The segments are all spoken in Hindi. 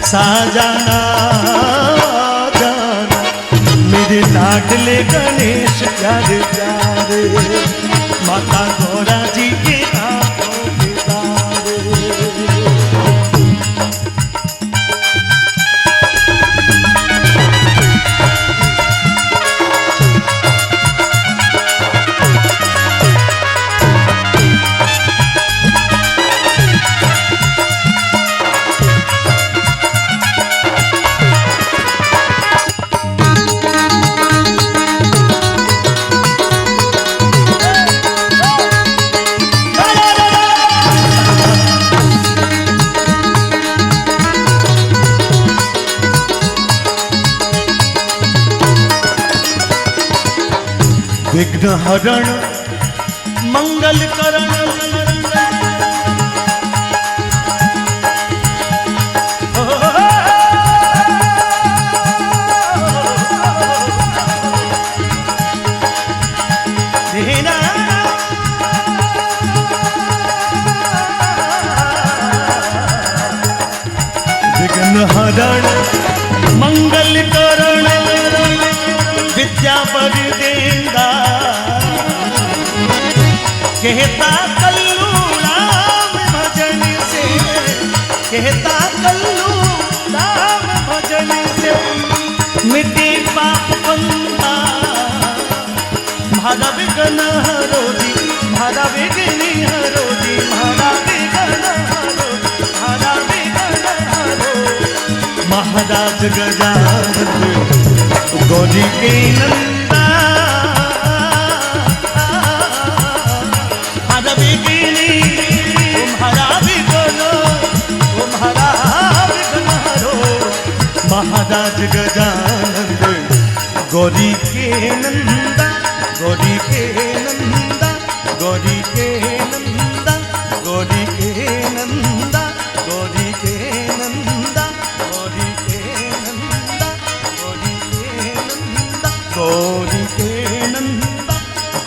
साजाना जाना मेरे लाडले गणेश प्यारे प्यारे माता गौरा जी के आंखों के तारे। विघ्न हरण मंगल करण विघ्न हरण मंगल करण विद्या पर देंदा कहता कल्लू राम भजन से कहता कल्लू राम भजन से मिटे पाप बंदा भादा विघ्न हरो जी भादा विघ्न हरो जी भादा विघ्न हरो भादा विघ्न हरो महाराज गजानन गौरी के नंदा भादा विघ्न तुम्हारा विघ्न तुम्हारा विघ्न हरो महाराज गजानन गौरी के नंदा गौरी के नंदा गौरी के नंदा गौरी के नंदा गौरी के नंदा गौरी के नंदा गौरी के नंदा गौरी के नंदा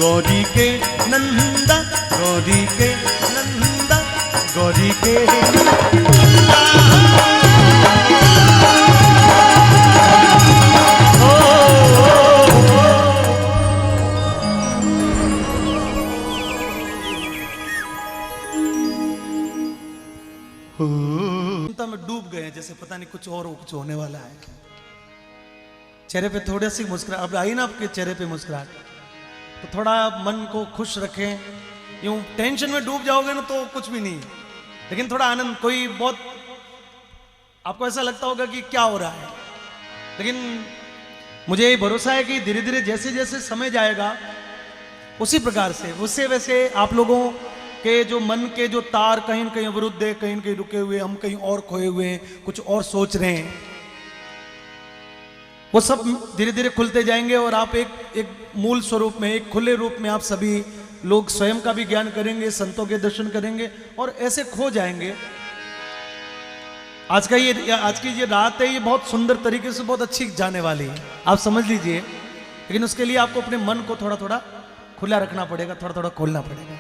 गौरी के नंदा गौरी के नंदा गौरी के नंदा। चिंता में डूब गए हैं जैसे पता नहीं कुछ और कुछ होने वाला है। चेहरे पे थोड़ी सी मुस्कुराहट अब आई ना आपके चेहरे पे मुस्कुराहट, तो थोड़ा मन को खुश रखें। यूं टेंशन में डूब जाओगे ना तो कुछ भी नहीं, लेकिन थोड़ा आनंद, कोई बहुत आपको ऐसा लगता होगा कि क्या हो रहा है, लेकिन मुझे ये भरोसा है कि धीरे धीरे जैसे जैसे समय जाएगा उसी प्रकार से उससे वैसे आप लोगों के जो मन के जो तार कहीं न कहीं अवरुद्ध है, कहीं न कहीं रुके हुए, हम कहीं और खोए हुए हैं, कुछ और सोच रहे हैं, वो सब धीरे धीरे खुलते जाएंगे और आप एक मूल स्वरूप में, एक खुले रूप में आप सभी लोग स्वयं का भी ज्ञान करेंगे, संतों के दर्शन करेंगे और ऐसे खो जाएंगे। आज की ये रात है, ये बहुत सुंदर तरीके से बहुत अच्छी जाने वाली है, आप समझ लीजिए, लेकिन उसके लिए आपको अपने मन को थोड़ा थोड़ा खुला रखना पड़ेगा, थोड़ा थोड़ा खोलना पड़ेगा।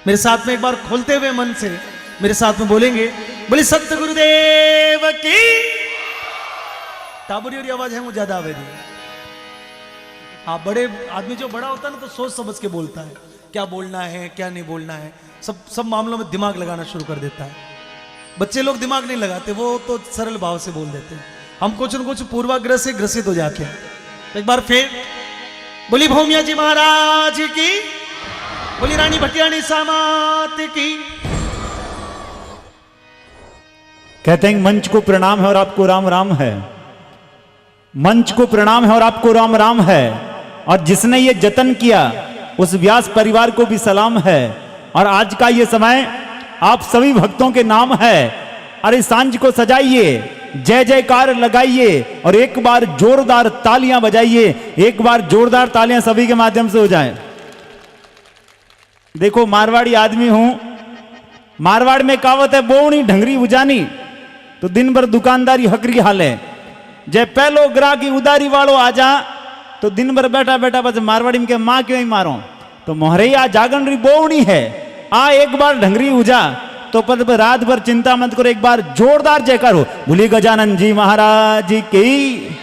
मेरे साथ में एक बार खोलते हुए मन से मेरे साथ में बोलेंगे, बोले सत्य गुरुदेव की। टाबुरी वाली आवाज है, मुझे ज्यादा आवेगी। हाँ, बड़े आदमी जो बड़ा होता है ना तो सोच समझ के बोलता है, क्या बोलना है क्या नहीं बोलना है, सब मामलों में दिमाग लगाना शुरू कर देता है। बच्चे लोग दिमाग नहीं लगाते, वो तो सरल भाव से बोल देते हैं, हम कुछ न कुछ पूर्वाग्रह से ग्रसित हो जाते हैं। तो एक बार फिर बोली भौमिया जी महाराज की, बोली रानी भटियाणी सामात की। कहते हैं मंच को प्रणाम है और आपको राम राम है, मंच को प्रणाम है और आपको राम राम है, और जिसने ये जतन किया उस व्यास परिवार को भी सलाम है। और आज का ये समय आप सभी भक्तों के नाम है। अरे सांझ को सजाइए, जय जयकार लगाइए और एक बार जोरदार तालियां बजाइए, एक बार जोरदार तालियां सभी के माध्यम से हो जाएं। देखो मारवाड़ी आदमी हूं, मारवाड़ में कहावत है बोवनी ढंगरी उजानी, तो दिन भर दुकानदारी हकरी हाल है। जब पहलो ग्राहकी उदारी वालों आ जा तो दिन भर बैठा बैठा बस मारवाड़ी में के माँ क्यों ही मारो, तो मोहरे आ जागन री बोवनी है, आ एक बार ढंगरी उजा तो पद पर रात भर चिंता मत करो, एक बार जोरदार जयकार हो, बोलिए गजानन जी महाराज की।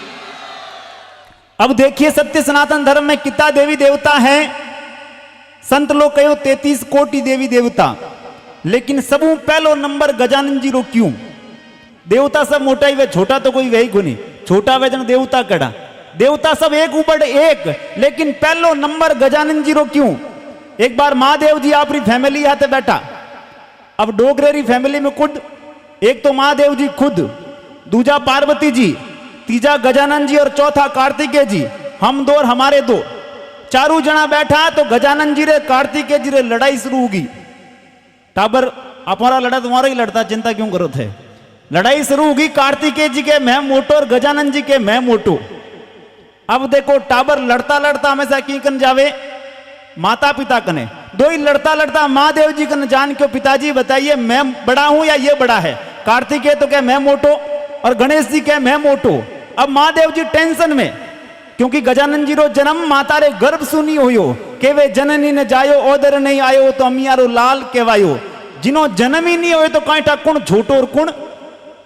अब देखिए सत्य सनातन धर्म में कितना देवी देवता है। संत लोग कहो 33 कोटि देवी देवता, लेकिन सबू पहलो नंबर गजानन जी रो क्यों? देवता सब मोटा ही वे, छोटा तो कोई वही गुनी, छोटा वे जन देवता कड़ा, देवता सब एक ऊपर एक, लेकिन पहलो नंबर गजानन जी रो क्यों? एक बार महादेव जी अपनी फैमिली आते बैठा, अब डोगरेरी फैमिली में खुद एक तो महादेव जी खुद, दूजा पार्वती जी, तीजा गजानन जी और चौथा कार्तिकेय जी, हम दो और हमारे दो, चारों जना बैठा तो गजानन जी रे कार्तिकेय जी रे लड़ाई शुरू होगी। टाबर हमारा लड़ा तुम्हारा ही लड़ता, चिंता क्यों करो थे। लड़ाई शुरू होगी, कार्तिकेय जी के मैं मोटो और गजानन जी के मैं मोटो। अब देखो टाबर लड़ता लड़ता हमेशा की कन जावे, माता पिता कने, दो ही लड़ता लड़ता महादेव जी कन जान क्यों, पिताजी बताइए मैं बड़ा हूं या ये बड़ा है? कार्तिकेय तो कह मैं मोटो और गणेश जी कह मैं मोटो। अब महादेव जी टेंशन में, क्योंकि गजानन जी रो जन्म माता रे गर्भ सुनी होयो, के वे जननी ने जायो ओदर नहीं आयो तो अमियारो लाल कहवायो। जिनो जन्म ही नहीं होए तो कांटा कुण छोटो और कुण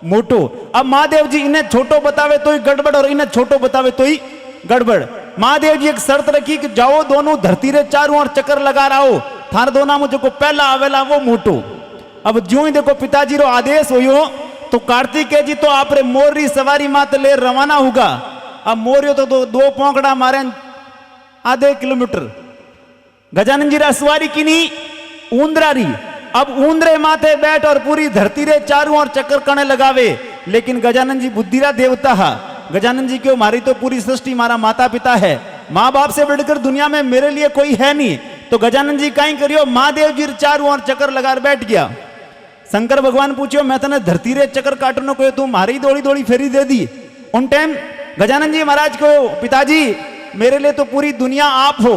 मोटो। अब महादेव जी इन्हें छोटो बतावे तो ही गड़बड़ और इन्हें छोटो बतावे तो ही गड़बड़। महादेव जी एक शर्त रखी कि जाओ दोनों धरती रे चारों ओर चक्कर लगा रहा हो, थार दोनों मुझे को पहला आवेला वो मोटो। अब ज्यों ही देखो पिताजी रो आदेश होयो तो कार्तिकेय जी तो आप रे मोरी सवारी मात ले रवाना होगा। अब मोरियो तो दो पोंकड़ा मारे आधे किलोमीटर, गजानन जी रा सवारी की नी ऊंदरारी। अब ऊंदरे माथे बैठ और पूरी धरती रे चारों ओर चक्कर करने लगावे, लेकिन गजानन जी बुद्धिरा देवता है। गजानन जी क्यों, मारी तो पूरी सृष्टि मारा माता पिता है, माँ बाप से बढ़कर दुनिया में मेरे लिए कोई है नहीं, तो गजानन जी कहीं करियो महादेव जी चारों ओर चक्कर लगा बैठ गया। शंकर भगवान पूछियो मैं तने धरती रे चक्कर काटने को तू मारी दौड़ी दौड़ी फेरी दे दी। उन टाइम गजानन जी महाराज को, पिताजी मेरे लिए तो पूरी दुनिया आप हो,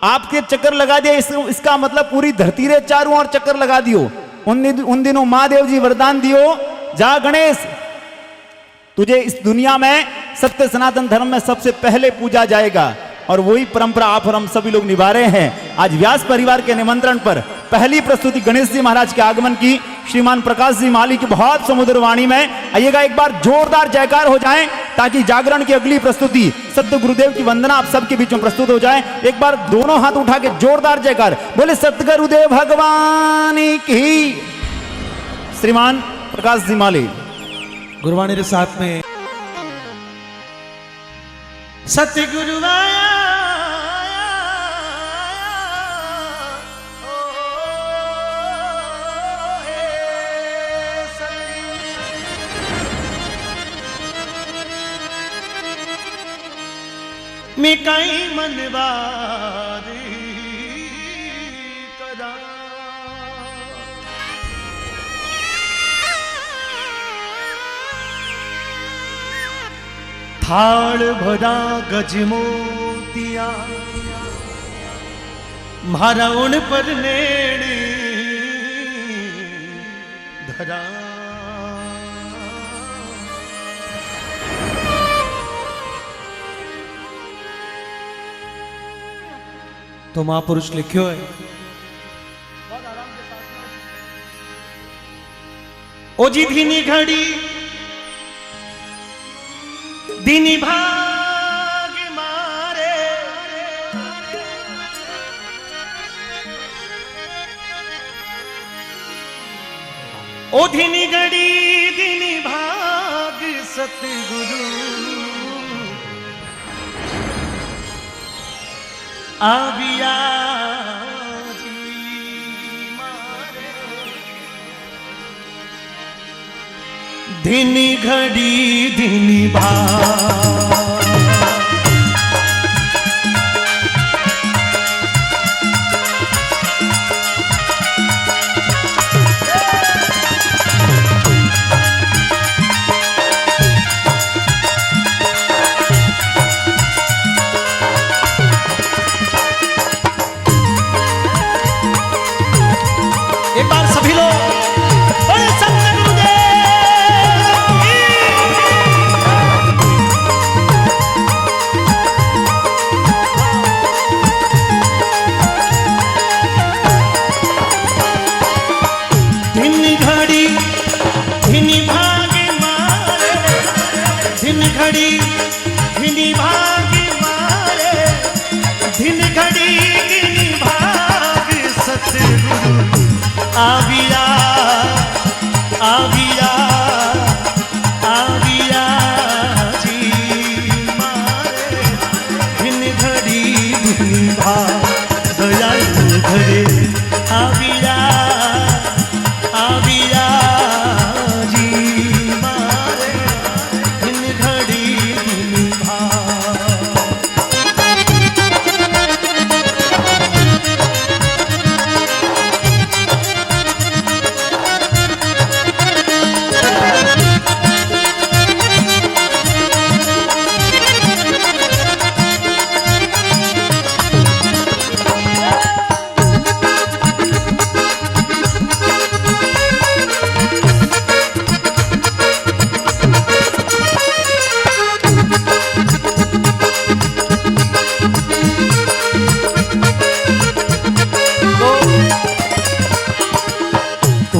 आपके चक्कर लगा दिया, इसका मतलब पूरी धरती रे चारों ओर चक्कर लगा दियो। उन दिनों महादेव जी वरदान दियो, जा गणेश तुझे इस दुनिया में सत्य सनातन धर्म में सबसे पहले पूजा जाएगा। और वही परंपरा आप और हम सभी लोग निभा रहे हैं। आज व्यास परिवार के निमंत्रण पर पहली प्रस्तुति गणेश जी महाराज के आगमन की श्रीमान प्रकाश जी माली की बहुत समुद्र वाणी में आइएगा, एक बार जोरदार जयकार हो जाए ताकि जागरण की अगली प्रस्तुति सत्य गुरुदेव की वंदना आप सबके बीच में प्रस्तुत हो जाए। एक बार दोनों हाथ उठा के जोरदार जयकार बोले सत्य गुरुदेव भगवान की। श्रीमान प्रकाश जी माली गुरुवाणी के साथ में सत्य गुरु आया, मैं कई मनवारी करा थाल भरा गज मोतिया मारा उन पर नेड़ी धरा। तो महापुरुष लिखियो है, ओ जी धीनी घड़ी दीनी भाग मारे, ओ धीनी घड़ी दीनी भाग सतगुरु आविया जी मारे। धीनी घड़ी धीनी भाग एक बार सभी लोग बोले सत्य गुरुदेव की। आविया आविया आविया जी मारे इन घड़ी धुनी भा दयालु घरे आविया आविया जी मारे इन घड़ी धुनी भा।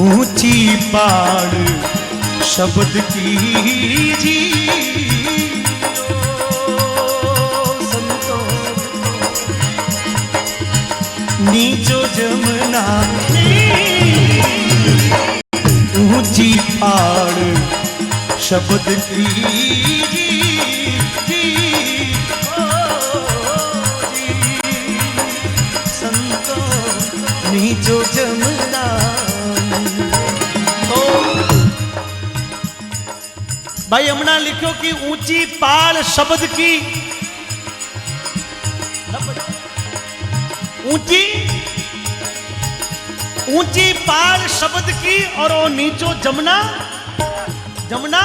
ऊंची पहाड़ शब्द की जी संतों नीचो जमुना ऊंची पहाड़ शब्द की जी संतों नीचो जमुना। भाई हमने लिखो कि ऊंची पाल शब्द की ऊंची ऊंची पाल शब्द की और वो नीचो जमुना जमुना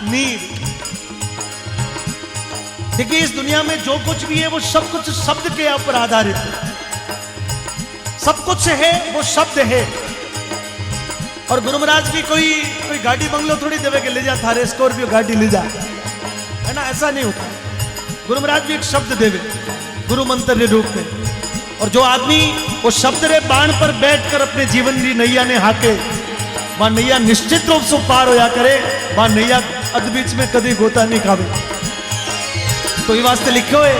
नीर। देखिए इस दुनिया में जो कुछ भी है वो सब कुछ शब्द के ऊपर आधारित है। सब कुछ है वो शब्द है। और गुरु महाराज भी कोई गाड़ी बंगलो थोड़ी देवे के ले जा थारे स्कॉर्पियो गाड़ी ले जा, है ना, ऐसा नहीं होता। गुरु महाराज भी एक शब्द देवे गुरु मंत्र के रूप में। और जो आदमी वो शब्द रे बाण पर बैठकर अपने जीवन की नैया ने हाके वह नैया निश्चित रूप से पार होया करे, वह नैया अध बीच में कभी गोता नहीं खावे। तो ये वास्ते लिखो है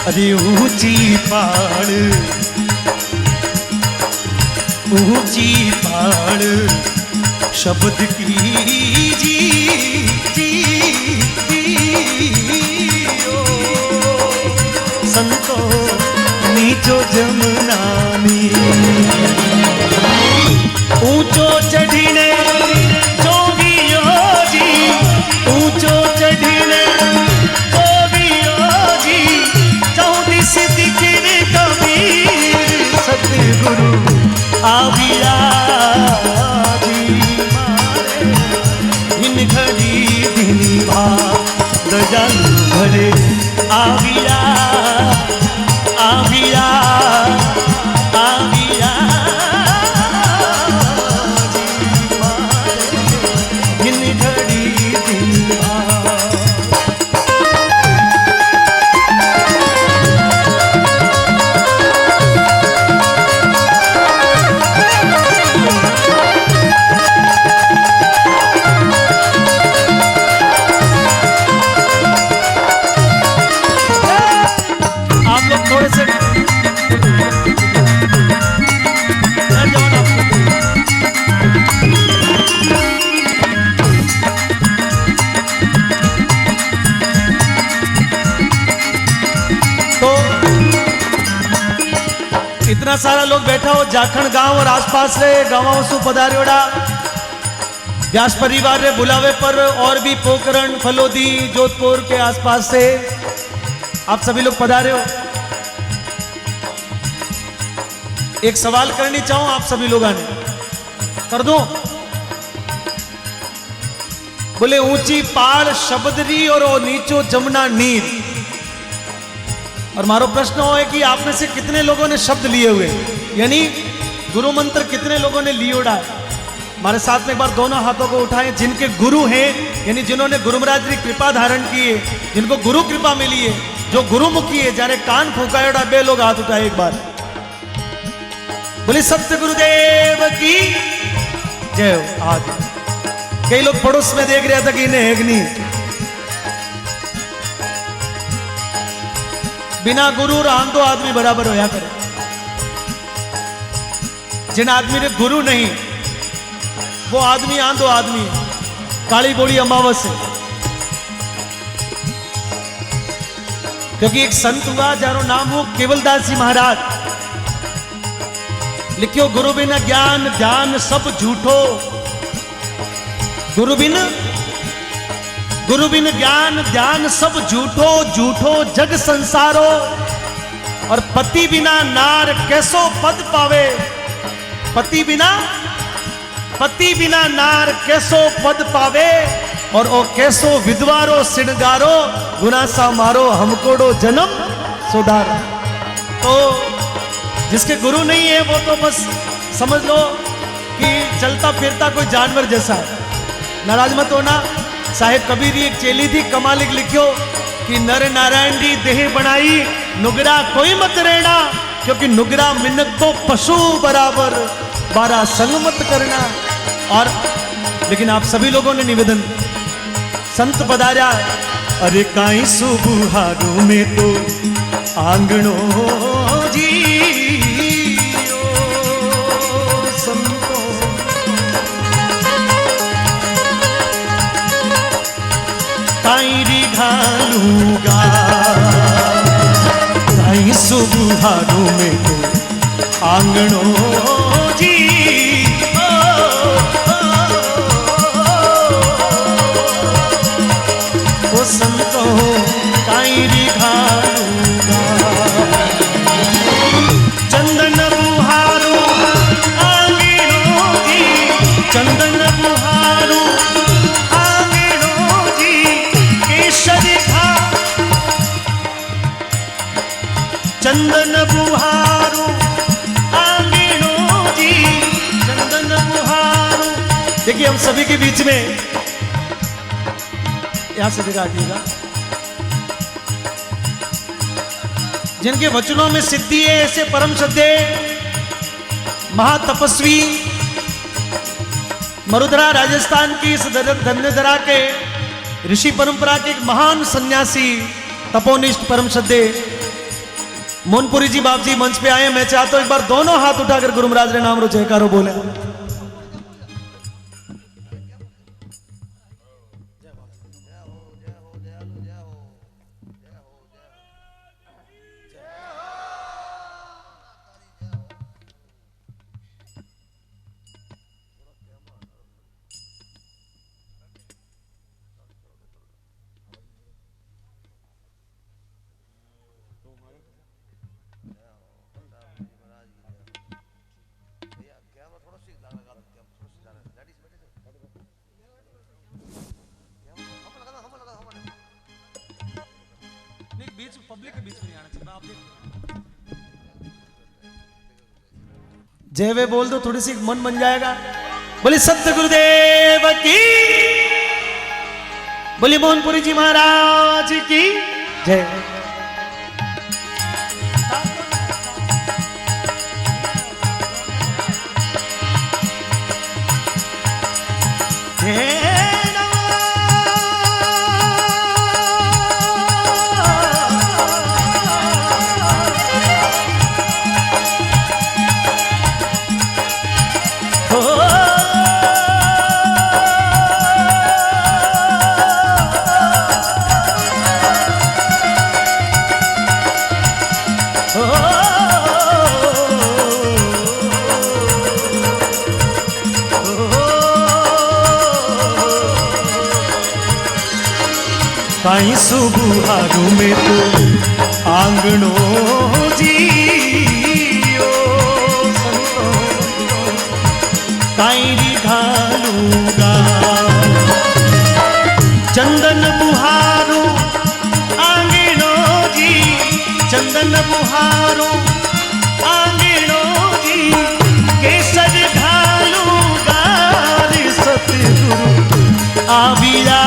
अरे ऊंची पहाड़ ऊंची पहाड़ शब्द की जी ओ संतो नीचो जमुना ऊंचो चढ़ीने जोगियो जी ऊंचो चढ़ीने जोगियो जी चौदी सिद्धि के कबीर सतगुरु आविया जी मारे इन घड़ी धुनी भा दयालु घरे आविया आविया आविया जी मारे इन घड़ी धुनी भा। इतना सारा लोग बैठा हो जाखण गांव और आसपास रे गांवों से पधारियोड़ा व्यास परिवार रे बुलावे पर और भी पोखरण फलोदी जोधपुर के आसपास से आप सभी लोग पधारे हो। एक सवाल करनी चाहूं आप सभी लोगों ने, कर दो। बोले ऊंची पहाड़ शब्दरी और वो नीचो जमुना नीर। और मारो प्रश्न हो है कि आप में से कितने लोगों ने शब्द लिए हुए, यानी गुरु मंत्र कितने लोगों ने लिए उड़ा है। हमारे साथ में एक बार दोनों हाथों को उठाएं जिनके गुरु हैं, यानी जिन्होंने गुरु महाराज की कृपा धारण की है, जिनको गुरु कृपा मिली है, जो गुरुमुखी है, जाने कान फूकायोड़ा बे लोग हाथ उठाए एक बार। बोले सत्य गुरुदेव की जय हो। आज कई लोग पड़ोस में देख रहे थे कि इन्हें है नहीं, बिना गुरु राम तो आदमी बराबर होया करे। जिन आदमी ने गुरु नहीं, वो आदमी आंधो आदमी है, काली बोली अमावस है। क्योंकि एक संत हुआ जारो नाम हो केवलदास जी महाराज, लिखियो गुरु बिन ज्ञान ध्यान सब झूठो, गुरु बिन ज्ञान ध्यान सब झूठो, झूठो जग संसारो, और पति बिना नार कैसो पद पावे, पति बिना नार कैसो पद पावे, और ओ कैसो विधवारो सिणगारो, गुनासा मारो हमकोड़ो जन्म सुधारो। तो जिसके गुरु नहीं है वो तो बस समझ लो कि चलता फिरता कोई जानवर जैसा है। नाराज मत होना, साहेब कबीर एक चेली थी, कमालिक लिखियो कि नर नारायण दी देह बनाई, नुगरा कोई मत रहना, क्योंकि नुगरा मिन्नत तो पशु बराबर, बारा संग मत करना। और लेकिन आप सभी लोगों ने निवेदन, संत पधारा, अरे काई सुबुहारू में तो आंगणो जी संतो, काई री घालूंगा, काई सुबुहारू में तो आंगणो जी, संतो काई री घालूंगा, चंदन बुहारू आंगणो जी, चंदन बुहारू आंगणो जी, केसर खा चंदन बुहारू आंगणो जी, चंदन बुहारू। देखिए हम सभी के बीच में, यहां से दिखाइएगा, जिनके वचनों में सिद्धि है, ऐसे परम श्रद्धे महातपस्वी मरुधरा राजस्थान की इस धन्यधरा के ऋषि परंपरा के एक महान सन्यासी तपोनिष्ठ परम श्रद्धे मोनपुरी जी बाप जी मंच पे आए। मैं चाहता हूं एक बार दोनों हाथ उठाकर गुरु महाराज रे नाम रो जयकारो बोले। पब्लिक के बीच में नहीं आना चाहिए, आप जय वे बोल दो, थोड़ी सी मन बन जाएगा। बोले सत्य गुरुदेव की, बोले मोहनपुरी जी महाराज की जय। काई सुबुहारू में तो आंगणो जी, संतो काई री घालूंगा, चंदन बुहारू आंगणो जी, चंदन बुहारू आंगणो जी, केसर घालूंगा, सतगुरु आविया